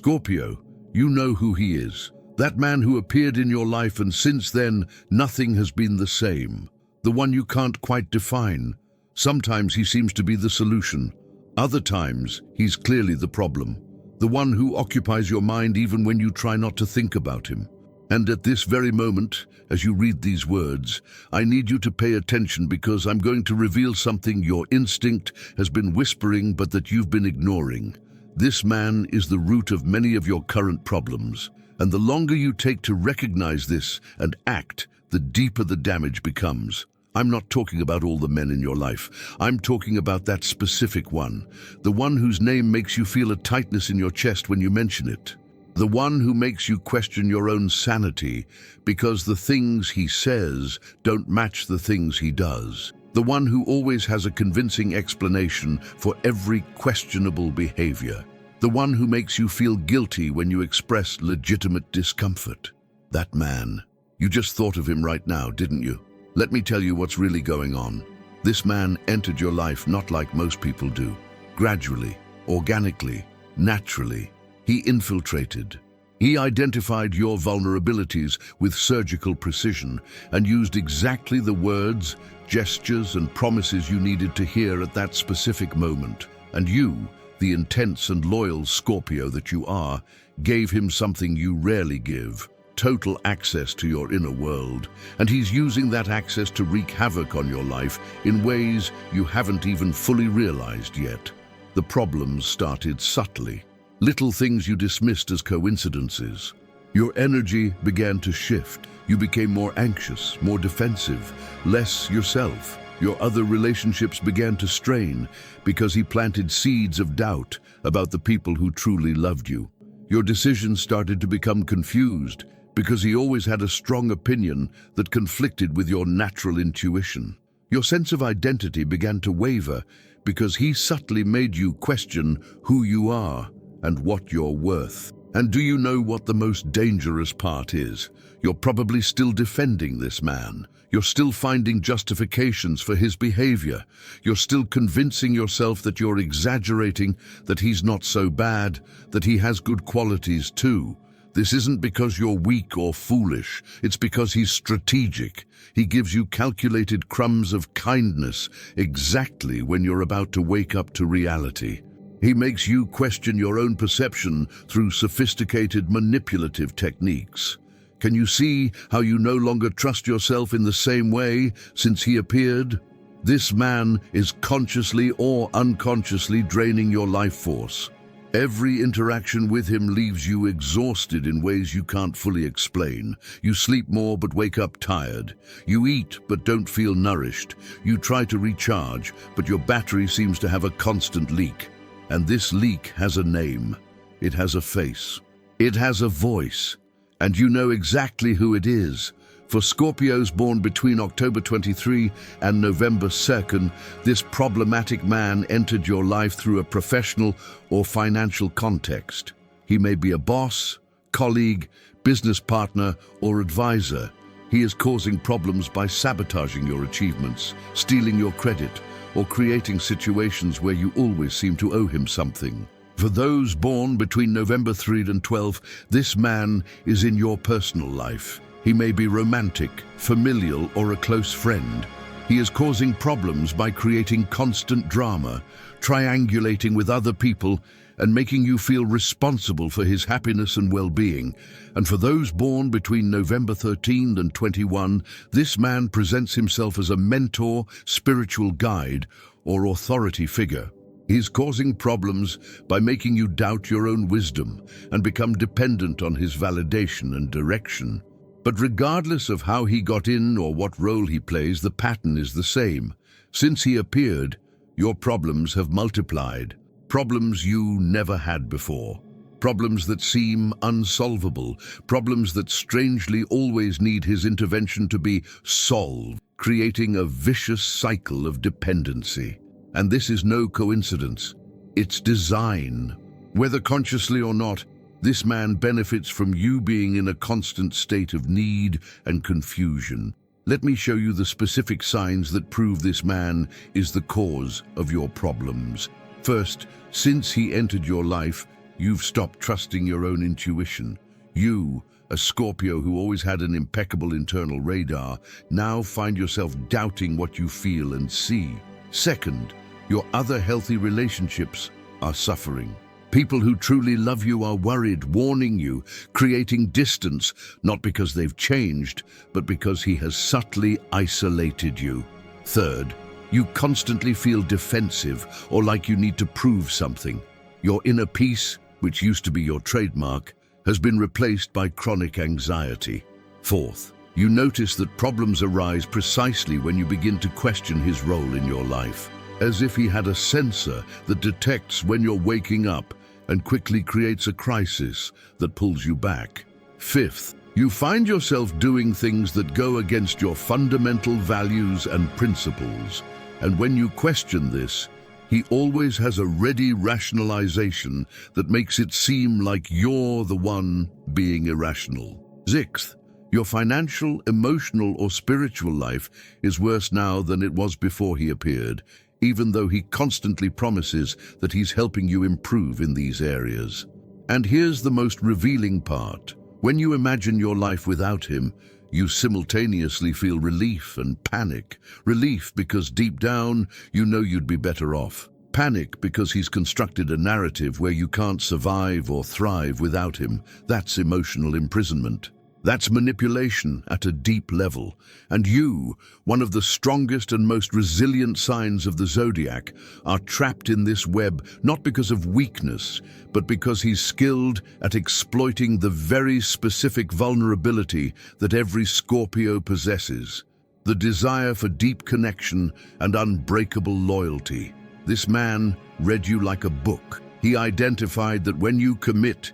Scorpio, you know who he is. That man who appeared in your life and since then, nothing has been the same. The one you can't quite define. Sometimes he seems to be the solution. Other times, he's clearly the problem. The one who occupies your mind even when you try not to think about him. And at this very moment, as you read these words, I need you to pay attention because I'm going to reveal something your instinct has been whispering but that you've been ignoring. This man is the root of many of your current problems. And the longer you take to recognize this and act, the deeper the damage becomes. I'm not talking about all the men in your life. I'm talking about that specific one. The one whose name makes you feel a tightness in your chest when you mention it. The one who makes you question your own sanity because the things he says don't match the things he does. The one who always has a convincing explanation for every questionable behavior. The one who makes you feel guilty when you express legitimate discomfort. That man. You just thought of him right now, didn't you? Let me tell you what's really going on. This man entered your life not like most people do. Gradually, organically, naturally. He infiltrated. He identified your vulnerabilities with surgical precision and used exactly the words, gestures, and promises you needed to hear at that specific moment. And you, the intense and loyal Scorpio that you are, gave him something you rarely give. Total access to your inner world, and he's using that access to wreak havoc on your life in ways you haven't even fully realized yet. The problems started subtly, little things you dismissed as coincidences. Your energy began to shift. You became more anxious, more defensive, less yourself. Your other relationships began to strain because he planted seeds of doubt about the people who truly loved you. Your decisions started to become confused because he always had a strong opinion that conflicted with your natural intuition. Your sense of identity began to waver because he subtly made you question who you are and what you're worth. And do you know what the most dangerous part is? You're probably still defending this man. You're still finding justifications for his behavior. You're still convincing yourself that you're exaggerating, that he's not so bad, that he has good qualities too. This isn't because you're weak or foolish. It's because he's strategic. He gives you calculated crumbs of kindness exactly when you're about to wake up to reality. He makes you question your own perception through sophisticated manipulative techniques. Can you see how you no longer trust yourself in the same way since he appeared? This man is consciously or unconsciously draining your life force. Every interaction with him leaves you exhausted in ways you can't fully explain. You sleep more but wake up tired. You eat but don't feel nourished. You try to recharge, but your battery seems to have a constant leak. And this leak has a name. It has a face. It has a voice. And you know exactly who it is. For Scorpios born between October 23 and November 2nd, this problematic man entered your life through a professional or financial context. He may be a boss, colleague, business partner, or advisor. He is causing problems by sabotaging your achievements, stealing your credit, or creating situations where you always seem to owe him something. For those born between November 3 and 12, this man is in your personal life. He may be romantic, familial, or a close friend. He is causing problems by creating constant drama, triangulating with other people, and making you feel responsible for his happiness and well-being. And for those born between November 13 and 21, this man presents himself as a mentor, spiritual guide, or authority figure. He is causing problems by making you doubt your own wisdom and become dependent on his validation and direction. But regardless of how he got in or what role he plays, the pattern is the same. Since he appeared, your problems have multiplied. Problems you never had before. Problems that seem unsolvable. Problems that strangely always need his intervention to be solved, creating a vicious cycle of dependency. And this is no coincidence. It's design. Whether consciously or not, this man benefits from you being in a constant state of need and confusion. Let me show you the specific signs that prove this man is the cause of your problems. First, since he entered your life, You've stopped trusting your own intuition. You, a Scorpio who always had an impeccable internal radar, now find yourself doubting what you feel and see. Second, your other healthy relationships are suffering. People who truly love you are worried, warning you, creating distance, not because they've changed, but because he has subtly isolated you. Third, you constantly feel defensive or like you need to prove something. Your inner peace, which used to be your trademark, has been replaced by chronic anxiety. Fourth, you notice that problems arise precisely when you begin to question his role in your life, as if he had a sensor that detects when you're waking up and quickly creates a crisis that pulls you back. Fifth, you find yourself doing things that go against your fundamental values and principles, and when you question this, he always has a ready rationalization that makes it seem like you're the one being irrational. Sixth, your financial, emotional, or spiritual life is worse now than it was before he appeared, even though he constantly promises that he's helping you improve in these areas. And here's the most revealing part. When you imagine your life without him, you simultaneously feel relief and panic. Relief because deep down, you know you'd be better off. Panic because he's constructed a narrative where you can't survive or thrive without him. That's emotional imprisonment. That's manipulation at a deep level. And you, one of the strongest and most resilient signs of the zodiac, are trapped in this web not because of weakness, but because he's skilled at exploiting the very specific vulnerability that every Scorpio possesses, the desire for deep connection and unbreakable loyalty. This man read you like a book. He identified that when you commit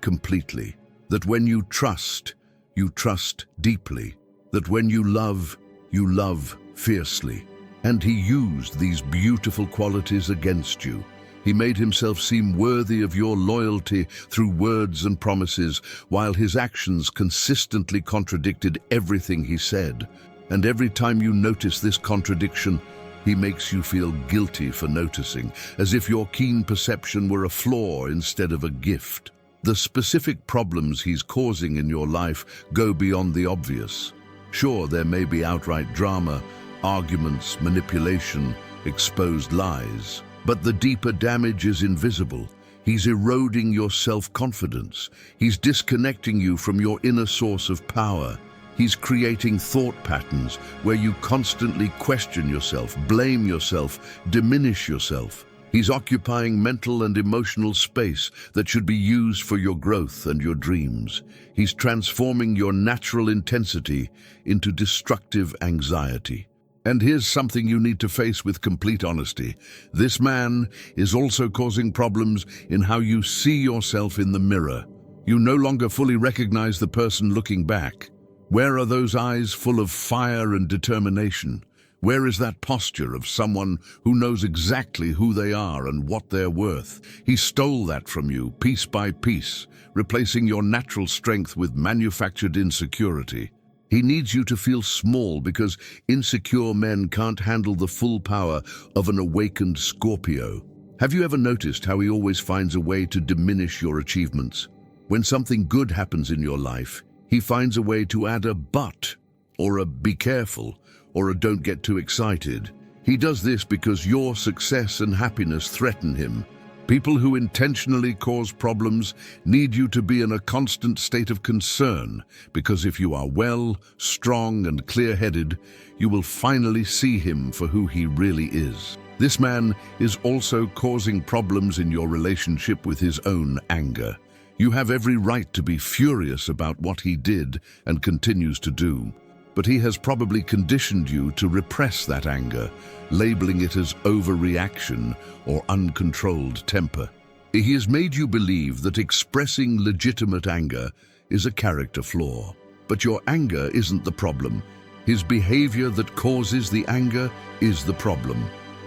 completely. That when you trust deeply. That when you love fiercely. And he used these beautiful qualities against you. He made himself seem worthy of your loyalty through words and promises, while his actions consistently contradicted everything he said. And every time you notice this contradiction, he makes you feel guilty for noticing, as if your keen perception were a flaw instead of a gift. The specific problems he's causing in your life go beyond the obvious. Sure, there may be outright drama, arguments, manipulation, exposed lies, but the deeper damage is invisible. He's eroding your self-confidence. He's disconnecting you from your inner source of power. He's creating thought patterns where you constantly question yourself, blame yourself, diminish yourself. He's occupying mental and emotional space that should be used for your growth and your dreams. He's transforming your natural intensity into destructive anxiety. And here's something you need to face with complete honesty. This man is also causing problems in how you see yourself in the mirror. You no longer fully recognize the person looking back. Where are those eyes full of fire and determination? Where is that posture of someone who knows exactly who they are and what they're worth? He stole that from you, piece by piece, replacing your natural strength with manufactured insecurity. He needs you to feel small because insecure men can't handle the full power of an awakened Scorpio. Have you ever noticed how he always finds a way to diminish your achievements? When something good happens in your life, he finds a way to add a but, or a be careful, or a don't get too excited. He does this because your success and happiness threaten him. People who intentionally cause problems need you to be in a constant state of concern, because if you are well, strong, and clear-headed, you will finally see him for who he really is. This man is also causing problems in your relationship with his own anger. You have every right to be furious about what he did and continues to do. But he has probably conditioned you to repress that anger, labeling it as overreaction or uncontrolled temper. He has made you believe that expressing legitimate anger is a character flaw. But your anger isn't the problem. His behavior that causes the anger is the problem.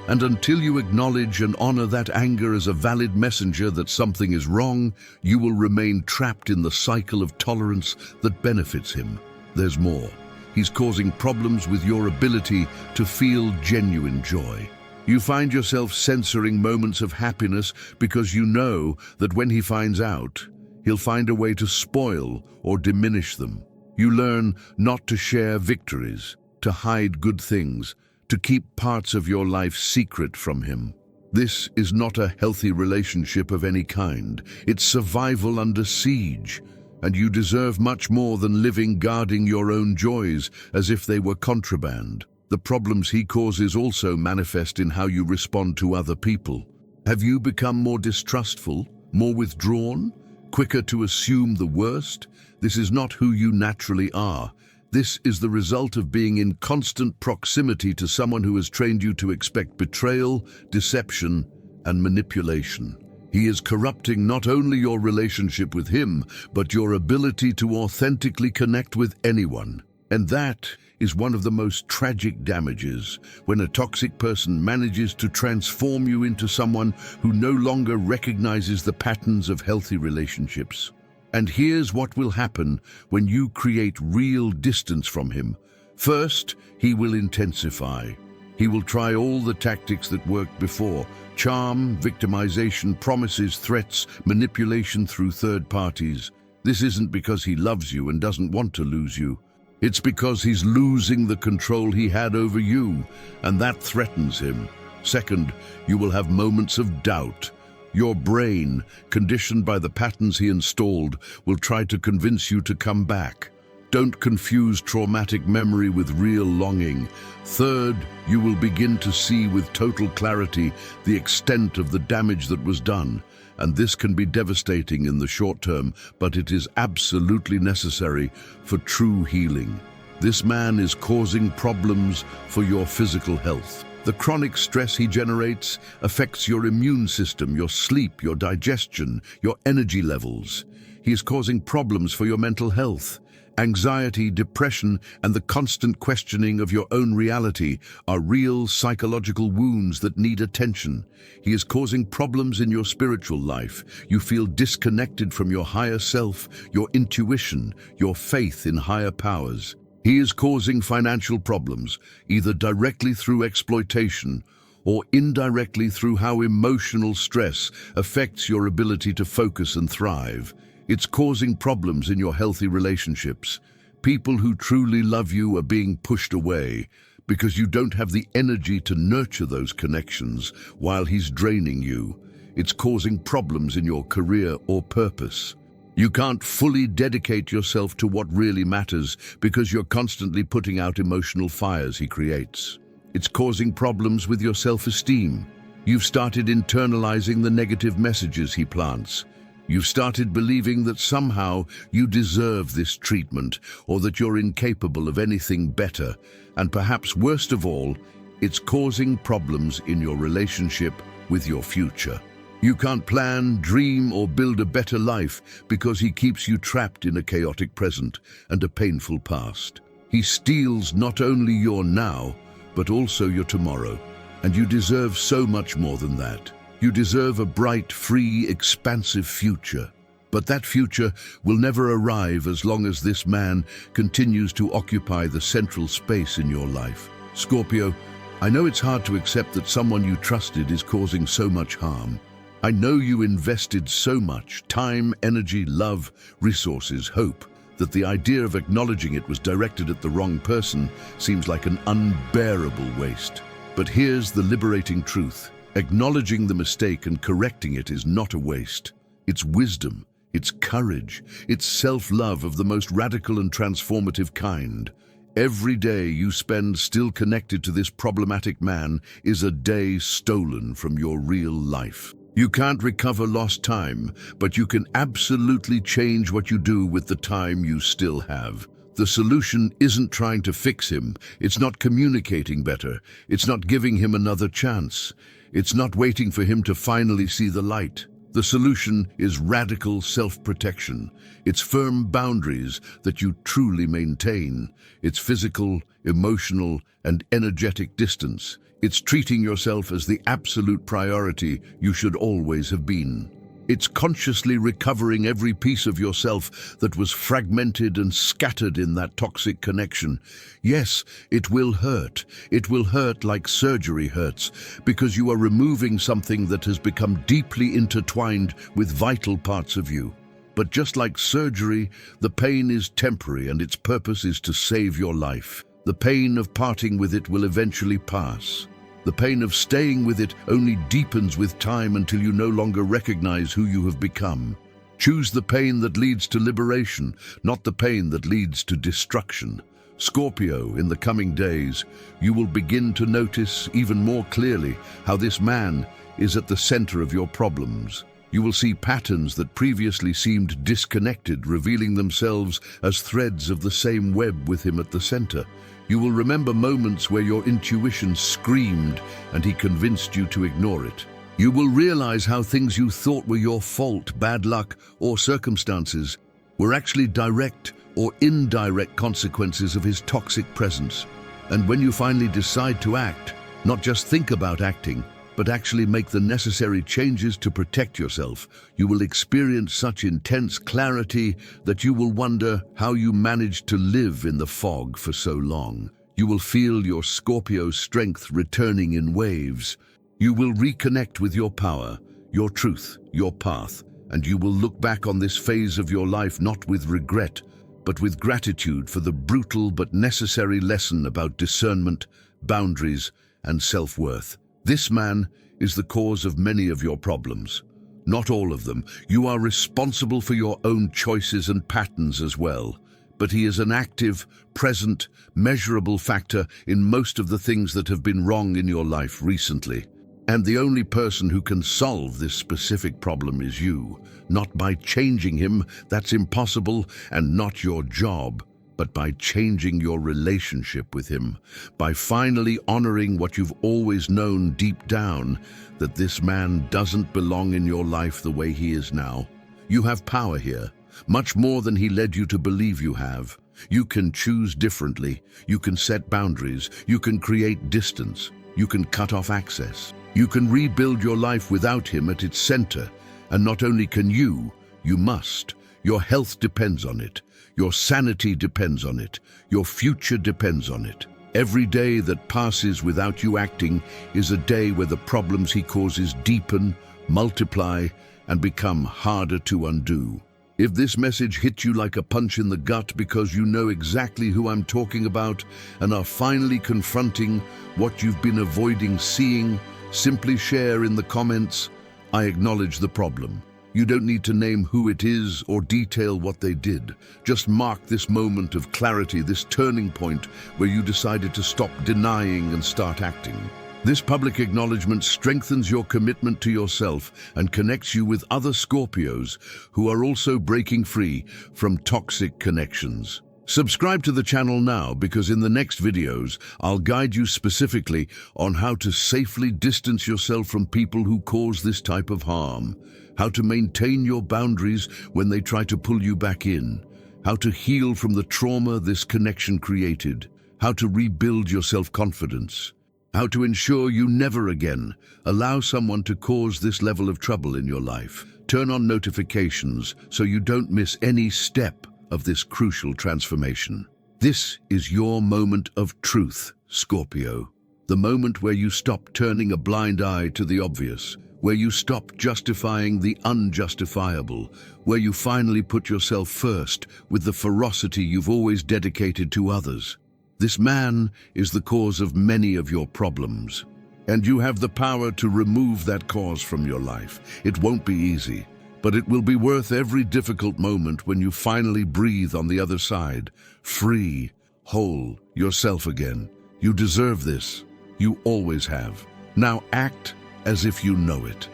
And until you acknowledge and honor that anger as a valid messenger that something is wrong, you will remain trapped in the cycle of tolerance that benefits him. There's more. He's causing problems with your ability to feel genuine joy. You find yourself censoring moments of happiness because you know that when he finds out, he'll find a way to spoil or diminish them. You learn not to share victories, to hide good things, to keep parts of your life secret from him. This is not a healthy relationship of any kind. It's survival under siege, and you deserve much more than living guarding your own joys as if they were contraband. The problems he causes also manifest in how you respond to other people. Have you become more distrustful, more withdrawn, quicker to assume the worst? This is not who you naturally are. This is the result of being in constant proximity to someone who has trained you to expect betrayal, deception, and manipulation. He is corrupting not only your relationship with him, but your ability to authentically connect with anyone. And that is one of the most tragic damages, when a toxic person manages to transform you into someone who no longer recognizes the patterns of healthy relationships. And here's what will happen when you create real distance from him. First, he will intensify. He will try all the tactics that worked before: charm, victimization, promises, threats, manipulation through third parties. This isn't because he loves you and doesn't want to lose you. It's because he's losing the control he had over you, and that threatens him. Second, you will have moments of doubt. Your brain, conditioned by the patterns he installed, will try to convince you to come back. Don't confuse traumatic memory with real longing. Third, you will begin to see with total clarity the extent of the damage that was done. And this can be devastating in the short term, but it is absolutely necessary for true healing. This man is causing problems for your physical health. The chronic stress he generates affects your immune system, your sleep, your digestion, your energy levels. He is causing problems for your mental health. Anxiety, depression, and the constant questioning of your own reality are real psychological wounds that need attention. He is causing problems in your spiritual life. You feel disconnected from your higher self, your intuition, your faith in higher powers. He is causing financial problems, either directly through exploitation or indirectly through how emotional stress affects your ability to focus and thrive. It's causing problems in your healthy relationships. People who truly love you are being pushed away because you don't have the energy to nurture those connections while he's draining you. It's causing problems in your career or purpose. You can't fully dedicate yourself to what really matters because you're constantly putting out emotional fires he creates. It's causing problems with your self-esteem. You've started internalizing the negative messages he plants. You've started believing that somehow you deserve this treatment or that you're incapable of anything better. And perhaps worst of all, it's causing problems in your relationship with your future. You can't plan, dream, or build a better life because he keeps you trapped in a chaotic present and a painful past. He steals not only your now, but also your tomorrow. And you deserve so much more than that. You deserve a bright, free, expansive future. But that future will never arrive as long as this man continues to occupy the central space in your life. Scorpio, I know it's hard to accept that someone you trusted is causing so much harm. I know you invested so much time, energy, love, resources, hope, that the idea of acknowledging it was directed at the wrong person seems like an unbearable waste. But here's the liberating truth. Acknowledging the mistake and correcting it is not a waste. It's wisdom, it's courage, it's self-love of the most radical and transformative kind. Every day you spend still connected to this problematic man is a day stolen from your real life. You can't recover lost time, but you can absolutely change what you do with the time you still have. The solution isn't trying to fix him. It's not communicating better. It's not giving him another chance. It's not waiting for him to finally see the light. The solution is radical self-protection. It's firm boundaries that you truly maintain. It's physical, emotional, and energetic distance. It's treating yourself as the absolute priority you should always have been. It's consciously recovering every piece of yourself that was fragmented and scattered in that toxic connection. Yes, it will hurt. It will hurt like surgery hurts, because you are removing something that has become deeply intertwined with vital parts of you. But just like surgery, the pain is temporary and its purpose is to save your life. The pain of parting with it will eventually pass. The pain of staying with it only deepens with time until you no longer recognize who you have become. Choose the pain that leads to liberation, not the pain that leads to destruction. Scorpio, in the coming days, you will begin to notice even more clearly how this man is at the center of your problems. You will see patterns that previously seemed disconnected, revealing themselves as threads of the same web with him at the center. You will remember moments where your intuition screamed and he convinced you to ignore it. You will realize how things you thought were your fault, bad luck, or circumstances were actually direct or indirect consequences of his toxic presence. And when you finally decide to act, not just think about acting, but actually make the necessary changes to protect yourself, you will experience such intense clarity that you will wonder how you managed to live in the fog for so long. You will feel your Scorpio strength returning in waves. You will reconnect with your power, your truth, your path, and you will look back on this phase of your life not with regret, but with gratitude for the brutal but necessary lesson about discernment, boundaries, and self-worth. This man is the cause of many of your problems. Not all of them. You are responsible for your own choices and patterns as well. But he is an active, present, measurable factor in most of the things that have been wrong in your life recently. And the only person who can solve this specific problem is you. Not by changing him, that's impossible, and not your job, but by changing your relationship with him, by finally honoring what you've always known deep down, that this man doesn't belong in your life the way he is now. You have power here, much more than he led you to believe you have. You can choose differently, you can set boundaries, you can create distance, you can cut off access. You can rebuild your life without him at its center, and not only can you must. Your health depends on it. Your sanity depends on it. Your future depends on it. Every day that passes without you acting is a day where the problems he causes deepen, multiply, and become harder to undo. If this message hit you like a punch in the gut because you know exactly who I'm talking about and are finally confronting what you've been avoiding seeing, simply share in the comments, "I acknowledge the problem." You don't need to name who it is or detail what they did. Just mark this moment of clarity, this turning point where you decided to stop denying and start acting. This public acknowledgement strengthens your commitment to yourself and connects you with other Scorpios who are also breaking free from toxic connections. Subscribe to the channel now, because in the next videos, I'll guide you specifically on how to safely distance yourself from people who cause this type of harm, how to maintain your boundaries when they try to pull you back in, how to heal from the trauma this connection created, how to rebuild your self-confidence, how to ensure you never again allow someone to cause this level of trouble in your life. Turn on notifications so you don't miss any step of this crucial transformation. This is your moment of truth, Scorpio. The moment where you stop turning a blind eye to the obvious, where you stop justifying the unjustifiable, where you finally put yourself first with the ferocity you've always dedicated to others. This man is the cause of many of your problems, and you have the power to remove that cause from your life. It won't be easy, but it will be worth every difficult moment when you finally breathe on the other side, free, whole, yourself again. You deserve this. You always have. Now act as if you know it.